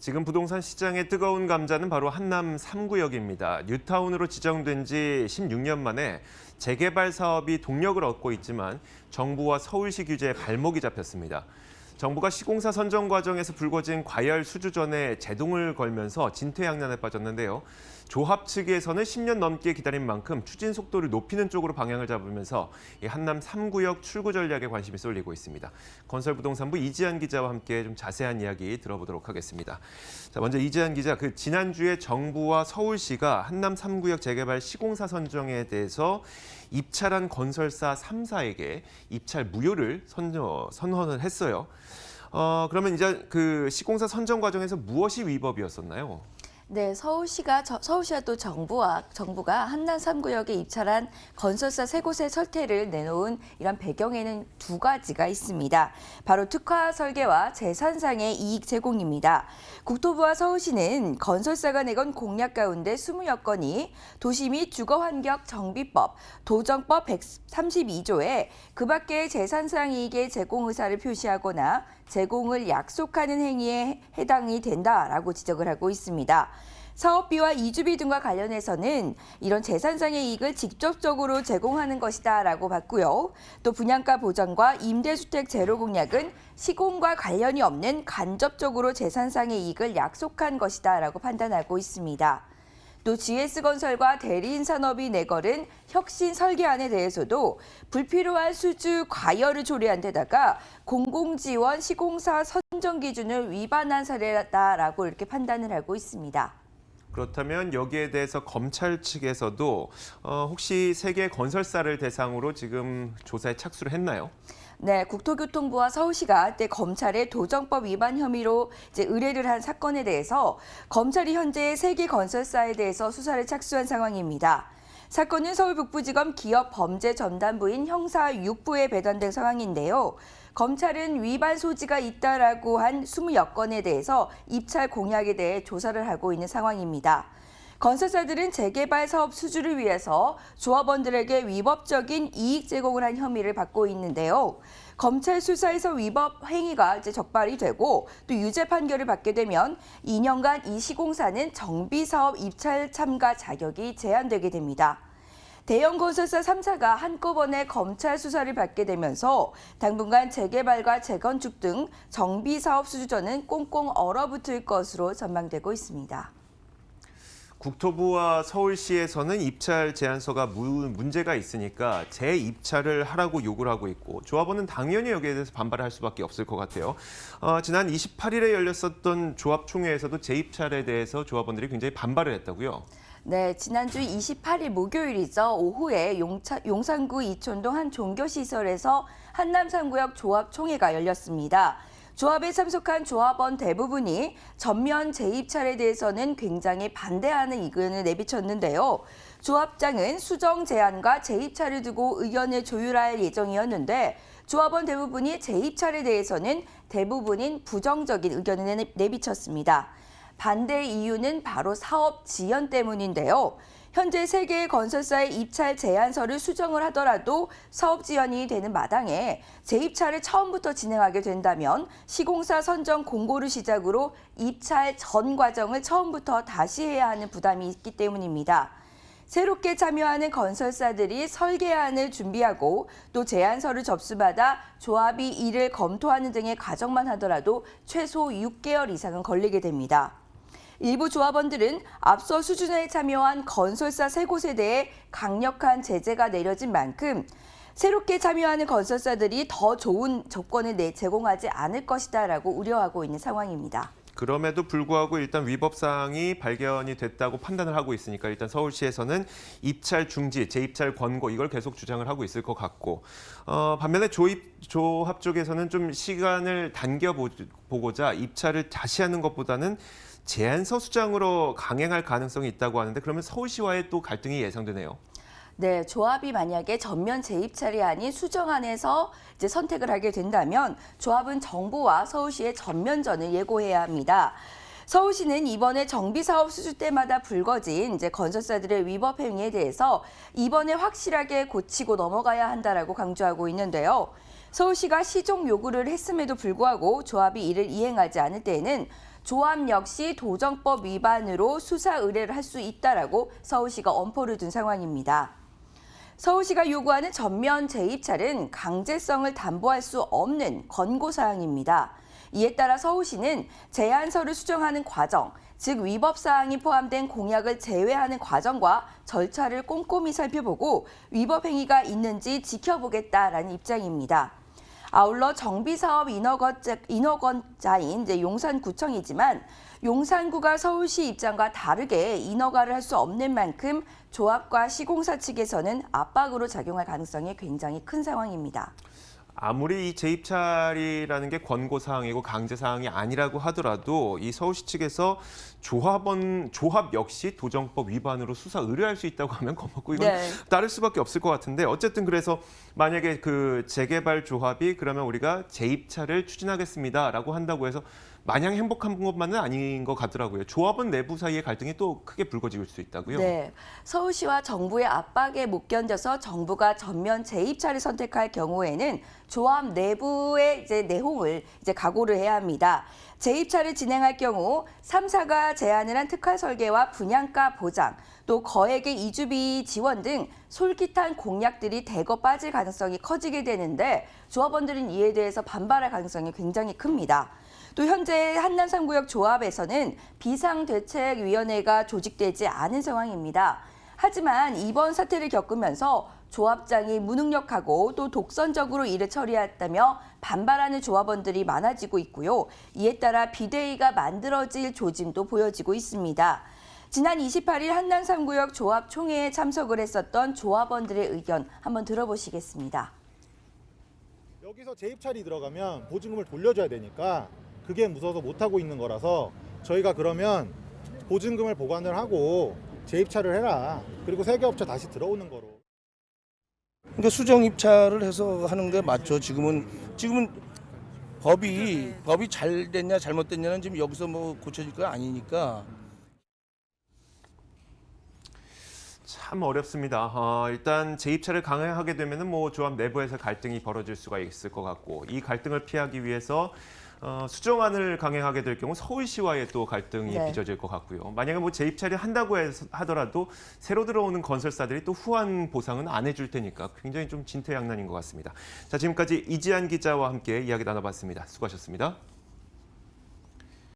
지금 부동산 시장의 뜨거운 감자는 바로 한남 3구역입니다. 뉴타운으로 지정된 지 16년 만에 재개발 사업이 동력을 얻고 있지만 정부와 서울시 규제에 발목이 잡혔습니다. 정부가 시공사 선정 과정에서 불거진 과열 수주전에 제동을 걸면서 진퇴양난에 빠졌는데요. 조합 측에서는 10년 넘게 기다린 만큼 추진 속도를 높이는 쪽으로 방향을 잡으면서 이 한남 3구역 출구 전략에 관심이 쏠리고 있습니다. 건설부동산부 이지한 기자와 함께 좀 자세한 이야기 들어보도록 하겠습니다. 자, 먼저 이지한 기자, 지난주에 정부와 서울시가 한남 3구역 재개발 시공사 선정에 대해서 입찰한 건설사 3사에게 입찰 무효를 선언을 했어요. 그러면 이제 시공사 선정 과정에서 무엇이 위법이었었나요? 네, 서울시와 또 정부가 한남 3구역에 입찰한 건설사 3곳의 설태를 내놓은 이런 배경에는 두 가지가 있습니다. 바로 특화 설계와 재산상의 이익 제공입니다. 국토부와 서울시는 건설사가 내건 공약 가운데 20여 건이 도시 및 주거환경 정비법, 도정법 132조에 그 밖의 재산상 이익의 제공 의사를 표시하거나 제공을 약속하는 행위에 해당이 된다라고 지적을 하고 있습니다. 사업비와 이주비 등과 관련해서는 이런 재산상의 이익을 직접적으로 제공하는 것이다라고 봤고요. 또 분양가 보전과 임대주택 제로 공약은 시공과 관련이 없는 간접적으로 재산상의 이익을 약속한 것이다라고 판단하고 있습니다. 또 GS건설과 대리인산업이 내걸은 혁신 설계안에 대해서도 불필요한 수주 과열을 초래한 데다가 공공지원 시공사 선정 기준을 위반한 사례다라고 이렇게 판단을 하고 있습니다. 그렇다면 여기에 대해서 검찰 측에서도 혹시 세계 건설사를 대상으로 지금 조사에 착수를 했나요? 네, 국토교통부와 서울시가 검찰에 도정법 위반 혐의로 의뢰를 한 사건에 대해서 검찰이 현재 3개 건설사에 대해서 수사를 착수한 상황입니다. 사건은 서울 북부지검 기업범죄전담부인 형사 6부에 배당된 상황인데요. 검찰은 위반 소지가 있다라고 한 20여 건에 대해서 입찰 공약에 대해 조사를 하고 있는 상황입니다. 건설사들은 재개발 사업 수주를 위해서 조합원들에게 위법적인 이익 제공을 한 혐의를 받고 있는데요. 검찰 수사에서 위법 행위가 적발이 되고 또 유죄 판결을 받게 되면 2년간 이 시공사는 정비사업 입찰 참가 자격이 제한되게 됩니다. 대형 건설사 3사가 한꺼번에 검찰 수사를 받게 되면서 당분간 재개발과 재건축 등 정비사업 수주전은 꽁꽁 얼어붙을 것으로 전망되고 있습니다. 국토부와 서울시에서는 입찰 제안서가 문제가 있으니까 재입찰을 하라고 요구를 하고 있고 조합원은 당연히 여기에 대해서 반발을 할 수밖에 없을 것 같아요. 지난 28일에 열렸었던 조합총회에서도 재입찰에 대해서 조합원들이 굉장히 반발을 했다고요. 네, 지난주 28일 목요일이죠. 오후에 용산구 이촌동 한 종교시설에서 한남 3구역 조합총회가 열렸습니다. 조합에 참석한 조합원 대부분이 전면 재입찰에 대해서는 굉장히 반대하는 의견을 내비쳤는데요. 조합장은 수정 제안과 재입찰을 두고 의견을 조율할 예정이었는데 조합원 대부분이 재입찰에 대해서는 대부분인 부정적인 의견을 내비쳤습니다. 반대 이유는 바로 사업 지연 때문인데요. 현재 3개의 건설사의 입찰 제안서를 수정을 하더라도 사업 지연이 되는 마당에 재입찰을 처음부터 진행하게 된다면 시공사 선정 공고를 시작으로 입찰 전 과정을 처음부터 다시 해야 하는 부담이 있기 때문입니다. 새롭게 참여하는 건설사들이 설계안을 준비하고 또 제안서를 접수받아 조합이 이를 검토하는 등의 과정만 하더라도 최소 6개월 이상은 걸리게 됩니다. 일부 조합원들은 앞서 수준에 참여한 건설사 3곳에 대해 강력한 제재가 내려진 만큼 새롭게 참여하는 건설사들이 더 좋은 조건을 제공하지 않을 것이다라고 우려하고 있는 상황입니다. 그럼에도 불구하고 일단 위법 사항이 발견이 됐다고 판단을 하고 있으니까 일단 서울시에서는 입찰 중지, 재입찰 권고 이걸 계속 주장을 하고 있을 것 같고 반면에 조합 쪽에서는 좀 시간을 당겨보고자 입찰을 다시 하는 것보다는 제안서 수정으로 강행할 가능성이 있다고 하는데 그러면 서울시와의 또 갈등이 예상되네요. 네, 조합이 만약에 전면 재입찰이 아닌 수정안에서 선택을 하게 된다면 조합은 정부와 서울시의 전면전을 예고해야 합니다. 서울시는 이번에 정비사업 수주 때마다 불거진 건설사들의 위법 행위에 대해서 이번에 확실하게 고치고 넘어가야 한다라고 강조하고 있는데요. 서울시가 시정 요구를 했음에도 불구하고 조합이 이를 이행하지 않을 때에는 조합 역시 도정법 위반으로 수사 의뢰를 할 수 있다라고 서울시가 엄포를 둔 상황입니다. 서울시가 요구하는 전면 재입찰은 강제성을 담보할 수 없는 권고사항입니다. 이에 따라 서울시는 제안서를 수정하는 과정, 즉 위법 사항이 포함된 공약을 제외하는 과정과 절차를 꼼꼼히 살펴보고 위법 행위가 있는지 지켜보겠다라는 입장입니다. 아울러 정비사업 인허건자인 용산구청이지만 용산구가 서울시 입장과 다르게 인허가를 할 수 없는 만큼 조합과 시공사 측에서는 압박으로 작용할 가능성이 굉장히 큰 상황입니다. 아무리 이 재입찰이라는 게 권고사항이고 강제사항이 아니라고 하더라도 이 서울시 측에서 조합 역시 도정법 위반으로 수사 의뢰할 수 있다고 하면 겁먹고 이건 네. 따를 수밖에 없을 것 같은데 어쨌든 그래서 만약에 그 재개발 조합이 그러면 우리가 재입찰을 추진하겠습니다라고 한다고 해서 마냥 행복한 것만은 아닌 것 같더라고요. 조합원 내부 사이의 갈등이 또 크게 불거질 수 있다고요. 네, 서울시와 정부의 압박에 못 견뎌서 정부가 전면 재입찰을 선택할 경우에는 조합 내부의 내홍을 각오를 해야 합니다. 재입찰을 진행할 경우 3사가 제안을 한 특화 설계와 분양가 보장, 또 거액의 이주비 지원 등 솔깃한 공약들이 대거 빠질 가능성이 커지게 되는데 조합원들은 이에 대해서 반발할 가능성이 굉장히 큽니다. 또 현재 한남 3구역 조합에서는 비상대책위원회가 조직되지 않은 상황입니다. 하지만 이번 사태를 겪으면서 조합장이 무능력하고 또 독선적으로 일을 처리했다며 반발하는 조합원들이 많아지고 있고요. 이에 따라 비대위가 만들어질 조짐도 보여지고 있습니다. 지난 28일 한남 3구역 조합 총회에 참석을 했었던 조합원들의 의견 한번 들어보시겠습니다. 여기서 재입찰이 들어가면 보증금을 돌려줘야 되니까 그게 무서워서 못하고 있는 거라서 저희가 그러면 보증금을 보관을 하고 재입찰을 해라. 그리고 세계업체 다시 들어오는 거로. 그러니까 수정 입찰을 해서 하는 게 맞죠. 지금은 법이 잘 됐냐 잘못됐냐는 지금 여기서 뭐 고쳐질 거 아니니까. 참 어렵습니다. 일단 재입찰을 강행하게 되면은 뭐 조합 내부에서 갈등이 벌어질 수가 있을 것 같고 이 갈등을 피하기 위해서 수정안을 강행하게 될 경우 서울시와의 또 갈등이 네. 빚어질 것 같고요. 만약에 뭐 재입찰을 한다고 하더라도 새로 들어오는 건설사들이 또 후한 보상은 안 해줄 테니까 굉장히 좀 진퇴양난인 것 같습니다. 자, 지금까지 이지한 기자와 함께 이야기 나눠봤습니다. 수고하셨습니다.